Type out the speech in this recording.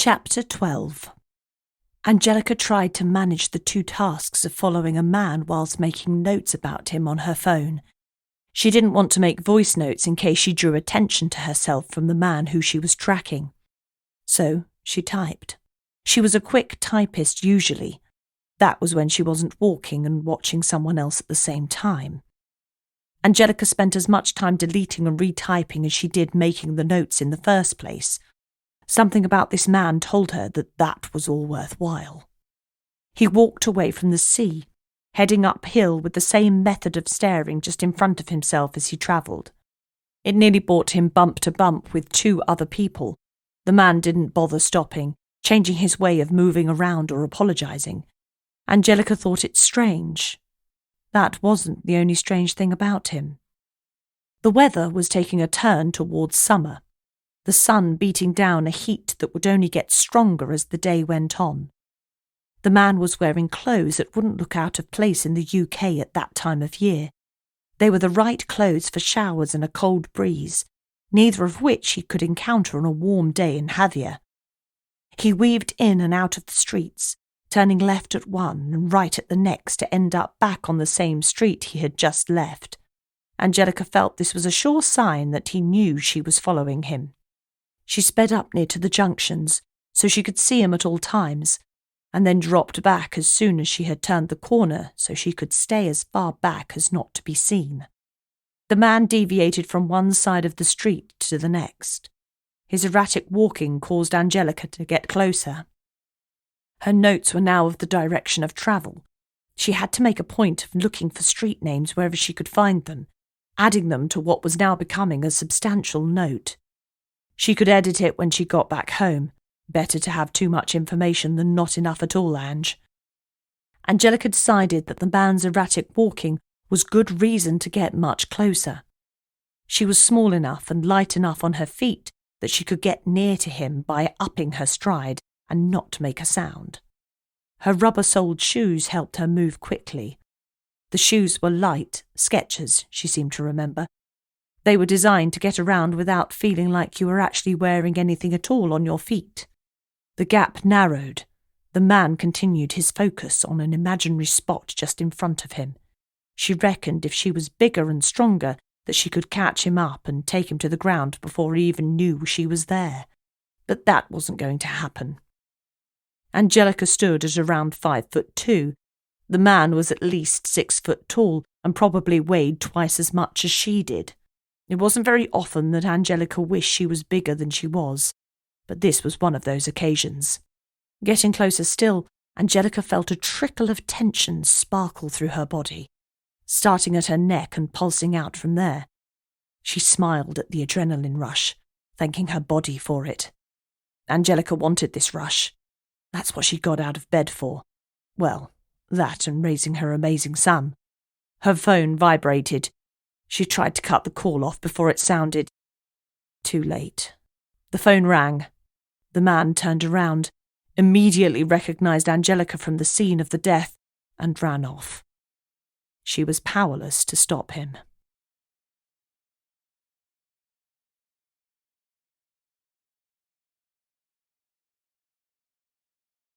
Chapter 12. Angelica tried to manage the two tasks of following a man whilst making notes about him on her phone. She didn't want to make voice notes in case she drew attention to herself from the man who she was tracking. So she typed. She was a quick typist usually. That was when she wasn't walking and watching someone else at the same time. Angelica spent as much time deleting and retyping as she did making the notes in the first place. Something about this man told her that that was all worthwhile. He walked away from the sea, heading uphill with the same method of staring just in front of himself as he travelled. It nearly brought him bump to bump with two other people. The man didn't bother stopping, changing his way of moving around or apologising. Angelica thought it strange. That wasn't the only strange thing about him. The weather was taking a turn towards summer, the sun beating down a heat that would only get stronger as the day went on. The man was wearing clothes that wouldn't look out of place in the UK at that time of year. They were the right clothes for showers and a cold breeze, neither of which he could encounter on a warm day in Javea. He weaved in and out of the streets, turning left at one and right at the next to end up back on the same street he had just left. Angelica felt this was a sure sign that he knew she was following him. She sped up near to the junctions so she could see him at all times, and then dropped back as soon as she had turned the corner so she could stay as far back as not to be seen. The man deviated from one side of the street to the next. His erratic walking caused Angelica to get closer. Her notes were now of the direction of travel. She had to make a point of looking for street names wherever she could find them, adding them to what was now becoming a substantial note. She could edit it when she got back home. Better to have too much information than not enough at all, Ange. Angelica decided that the man's erratic walking was good reason to get much closer. She was small enough and light enough on her feet that she could get near to him by upping her stride and not make a sound. Her rubber-soled shoes helped her move quickly. The shoes were light, Skechers, she seemed to remember. They were designed to get around without feeling like you were actually wearing anything at all on your feet. The gap narrowed. The man continued his focus on an imaginary spot just in front of him. She reckoned if she was bigger and stronger that she could catch him up and take him to the ground before he even knew she was there. But that wasn't going to happen. Angelica stood at around 5'2". The man was at least 6 foot tall and probably weighed twice as much as she did. It wasn't very often that Angelica wished she was bigger than she was, but this was one of those occasions. Getting closer still, Angelica felt a trickle of tension sparkle through her body, starting at her neck and pulsing out from there. She smiled at the adrenaline rush, thanking her body for it. Angelica wanted this rush. That's what she got out of bed for. Well, that and raising her amazing son. Her phone vibrated. She tried to cut the call off before it sounded. Too late. The phone rang. The man turned around, immediately recognised Angelica from the scene of the death, and ran off. She was powerless to stop him.